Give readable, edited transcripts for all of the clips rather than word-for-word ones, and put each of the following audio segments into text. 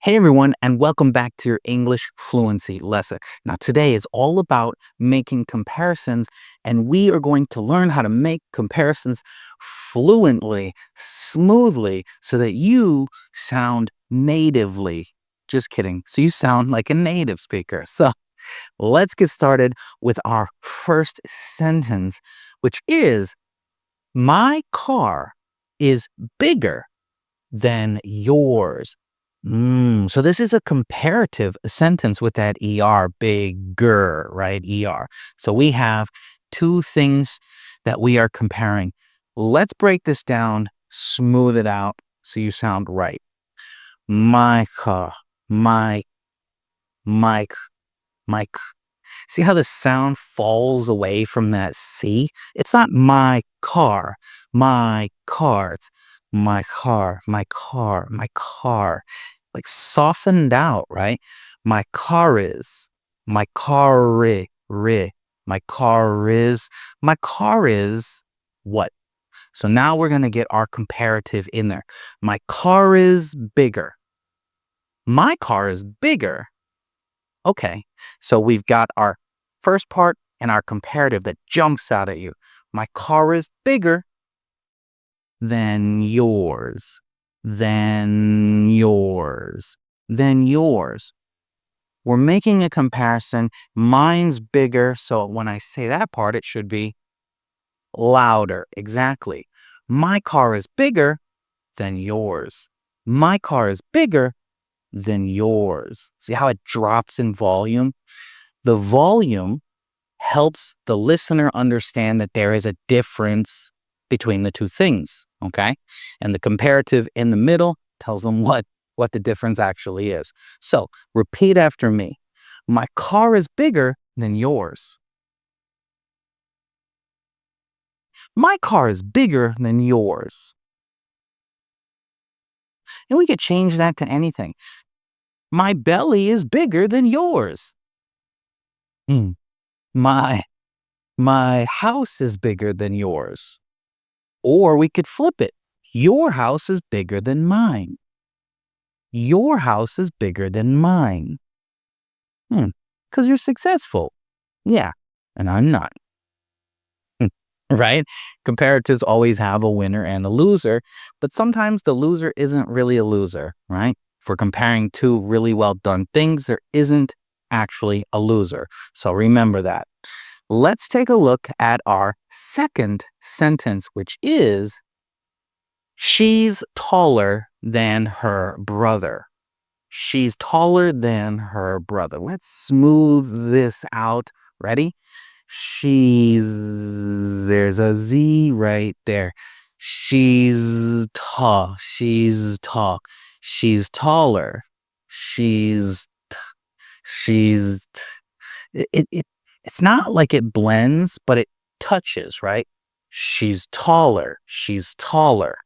Hey everyone, and welcome back to your English fluency lesson. Now, today is all about making comparisons, and we are going to learn how to make comparisons fluently, smoothly, so that you sound natively. Just kidding. So you sound like a native speaker. So let's get started with our first sentence, which is my car is bigger than yours. So this is a comparative sentence with that ER, bigger, right? ER. So we have two things that we are comparing. Let's break this down, smooth it out so you sound right. My car, my, my, my. See how the sound falls away from that C? It's not my car, my car. It's my car, my car, my car. Like softened out, right? My car is, my car my car is what? So now we're going to get our comparative in there. My car is bigger. My car is bigger. Okay, so we've got our first part and our comparative that jumps out at you. My car is bigger than yours, than yours, than yours. We're making a comparison. Mine's bigger, so when I say that part, it should be louder. Exactly. My car is bigger than yours. My car is bigger than yours. See how it drops in volume? The volume helps the listener understand that there is a difference between the two things, okay? And the comparative in the middle tells them what the difference actually is. So repeat after me. My car is bigger than yours. My car is bigger than yours. And we could change that to anything. My belly is bigger than yours. Hmm. My my house is bigger than yours. Or we could flip it. Your house is bigger than mine. Your house is bigger than mine. Because you're successful. Yeah, and I'm not. Right? Comparatives always have a winner and a loser, but sometimes the loser isn't really a loser, right? If we're comparing two really well done things, there isn't actually a loser. So remember that. Let's take a look at our second sentence, which is she's taller than her brother. She's taller than her brother. Let's smooth this out. Ready? There's a Z right there. She's tall. She's tall. She's taller. She's, she's, it's not like it blends, but it touches, right? She's taller. She's taller.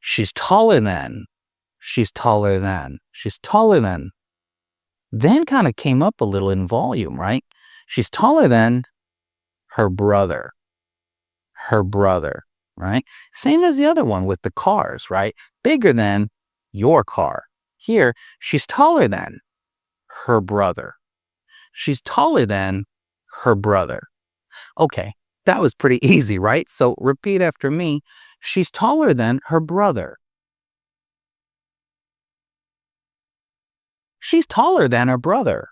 She's taller than. She's taller than. She's taller than. Then kind of came up a little in volume, right? She's taller than her brother. Her brother, right? Same as the other one with the cars, right? Bigger than your car. Here, she's taller than her brother. She's taller than her brother. Okay, that was pretty easy, right? So repeat after me. She's taller than her brother. She's taller than her brother.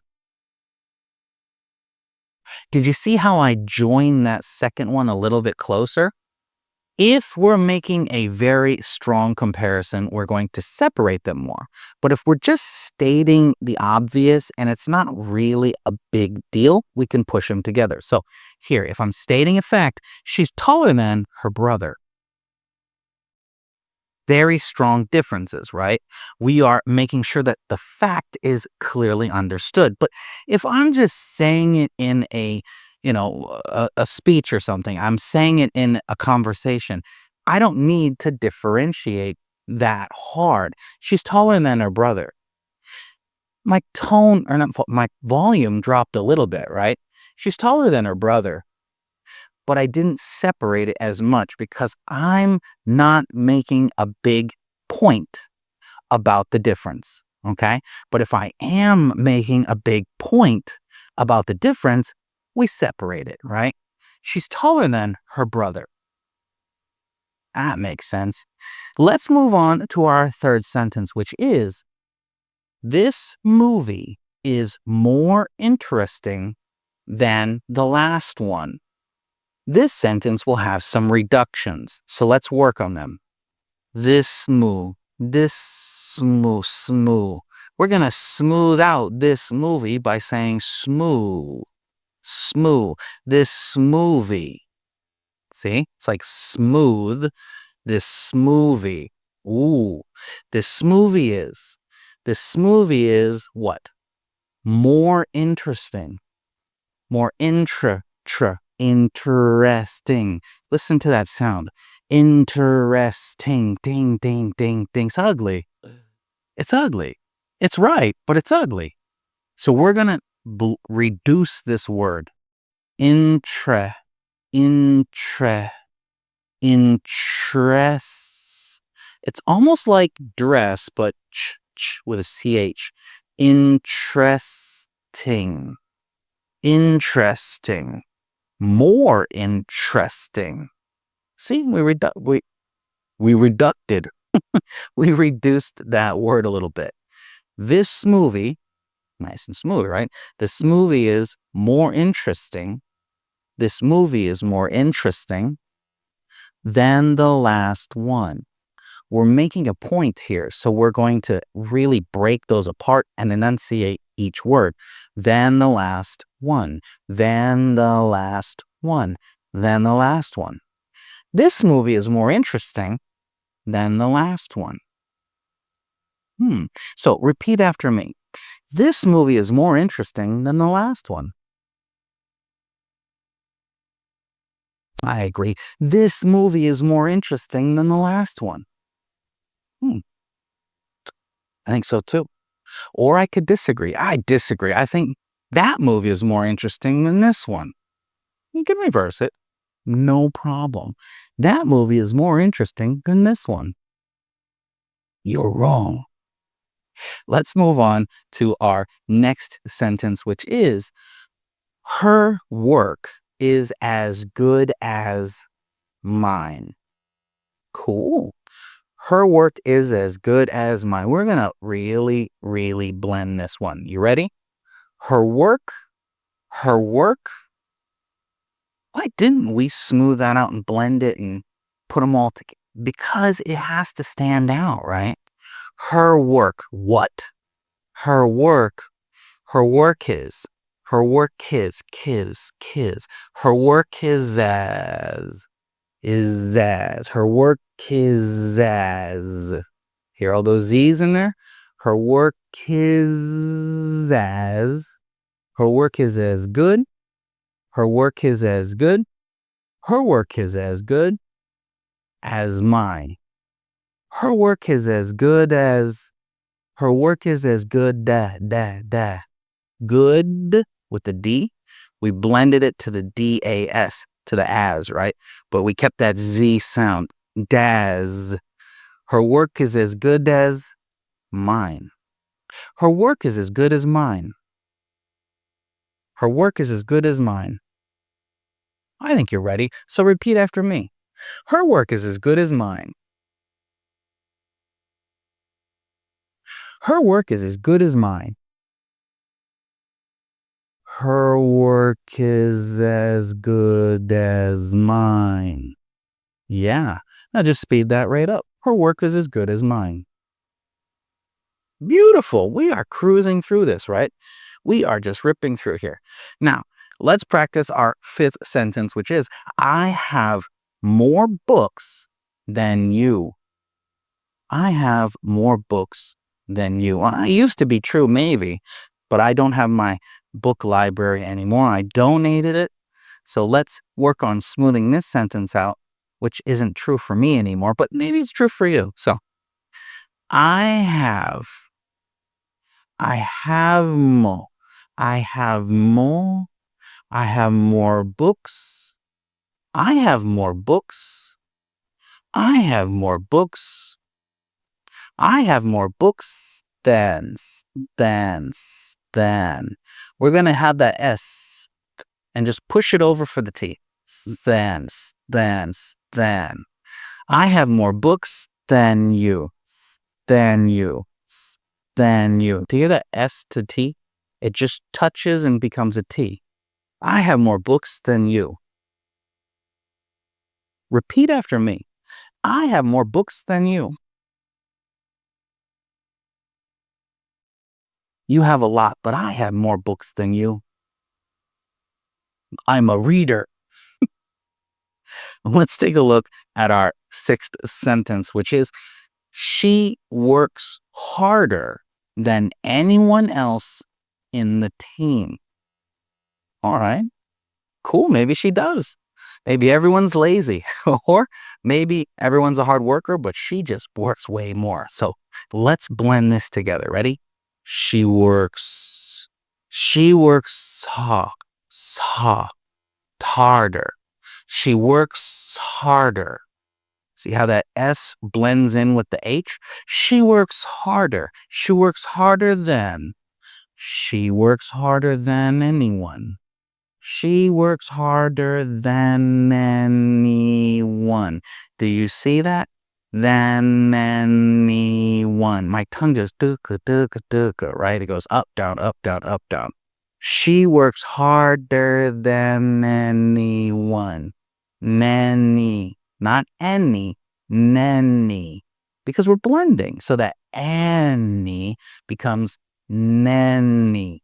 Did you see how I joined that second one a little bit closer? If we're making a very strong comparison, we're going to separate them more. But if we're just stating the obvious and it's not really a big deal, we can push them together. So here, if I'm stating a fact, she's taller than her brother. Very strong differences, right? We are making sure that the fact is clearly understood. But if I'm just saying it in a speech or something, I'm saying it in a conversation, I don't need to differentiate that hard. She's taller than her brother. My tone, or not, my volume dropped a little bit, right? She's taller than her brother, but I didn't separate it as much because I'm not making a big point about the difference. okay? But if I am making a big point about the difference, we separate it, right? She's taller than her brother. That makes sense. Let's move on to our third sentence, which is, this movie is more interesting than the last one. This sentence will have some reductions, so let's work on them. This smooth. We're gonna smooth out this movie by saying smooth. This smoothie. See? It's like smooth, this smoothie. Ooh, this smoothie is what? More interesting. More interesting. Listen to that sound. Interesting. Ding, ding, ding, ding. It's ugly. It's ugly. It's right, but it's ugly. So we're going to reduce this word. Interest. It's almost like dress, but ch with a ch. Interesting. Interesting. More interesting. See, we reducted. We reduced that word a little bit. This movie, nice and smooth, right? This movie is more interesting. This movie is more interesting than the last one. We're making a point here, so we're going to really break those apart and enunciate each word. Then the last one, then the last one, then the last one. This movie is more interesting than the last one. So repeat after me. This movie is more interesting than the last one. I agree. This movie is more interesting than the last one. I think so too. Or I could disagree. I disagree. I think that movie is more interesting than this one. You can reverse it. No problem. That movie is more interesting than this one. You're wrong. Let's move on to our next sentence, which is, her work is as good as mine. Cool. Her work is as good as mine. We're going to really, really blend this one. You ready? Her work. Why didn't we smooth that out and blend it and put them all together? Because it has to stand out, right? Her work. What? Her work. Her work is. Her work is. Her work is as. Her work is as. Hear all those Z's in there? Her work is as. Her work is as good. Her work is as good. Her work is as good as mine. Her work is as good as. Her work is as good. Good with the D. We blended it to the DAS, to the as, right? But we kept that Z sound. Daz. Her work is as good as mine. Her work is as good as mine. Her work is as good as mine. I think you're ready, so repeat after me. Her work is as good as mine. Her work is as good as mine. Her work is as good as mine. Yeah, now just speed that right up. Her work is as good as mine. Beautiful. We are cruising through this, right? We are just ripping through here. Now, let's practice our fifth sentence, which is, I have more books than you. I have more books than you. Well, it used to be true, maybe, but I don't have my book library anymore. I donated it. So let's work on smoothing this sentence out, which isn't true for me anymore, but maybe it's true for you. So I have more. I have more. I have more books. I have more books. I have more books. I have more books Than. We're going to have that S and just push it over for the T. Than. I have more books than you. Than you. Than you. Do you hear that S to T? It just touches and becomes a T. I have more books than you. Repeat after me. I have more books than you. You have a lot, but I have more books than you. I'm a reader. Let's take a look at our sixth sentence, which is, she works harder than anyone else in the team. All right, cool. Maybe she does. Maybe everyone's lazy, or maybe everyone's a hard worker, but she just works way more. So let's blend this together. Ready? She works harder. She works harder. See how that S blends in with the H? She works harder. She works harder than. She works harder than anyone. She works harder than anyone. Do you see that? Than anyone. My tongue just duka, right? It goes up, down, up, down, up, down. She works harder than anyone. Nanny, not any, nanny. Because we're blending, so that any becomes nanny.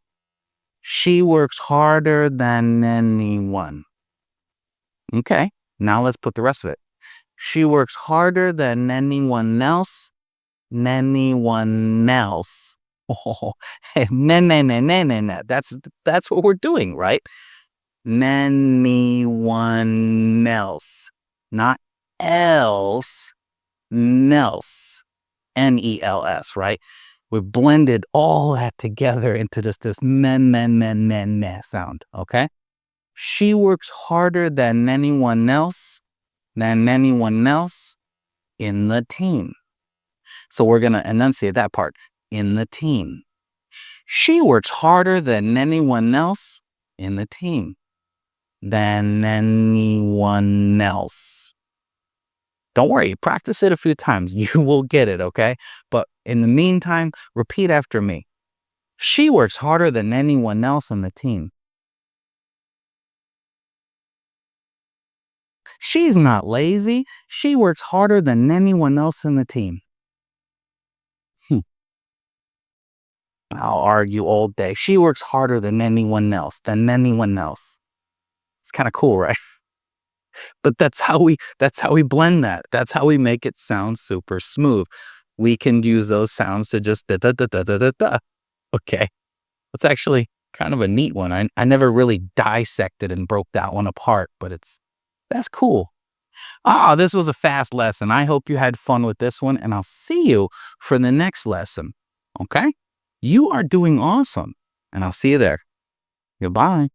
She works harder than anyone. Okay, now let's put the rest of it. She works harder than anyone else. Anyone else. Oh, nah. That's what we're doing, right? Anyone else. Not else. Nels. Nels, right? We blended all that together into just this meh sound, okay? She works harder than anyone else in the team. So we're going to enunciate that part, in the team. She works harder than anyone else in the team. Than anyone else. Don't worry, practice it a few times. You will get it, okay? But in the meantime, repeat after me. She works harder than anyone else on the team. She's not lazy. She works harder than anyone else in the team. I'll argue all day. She works harder than anyone else. It's kind of cool, right? But that's how we blend that. That's how we make it sound super smooth. We can use those sounds to just da da da da da da da. Okay. That's actually kind of a neat one. I never really dissected and broke that one apart, but that's cool. This was a fast lesson. I hope you had fun with this one, and I'll see you for the next lesson. Okay? You are doing awesome, and I'll see you there. Goodbye.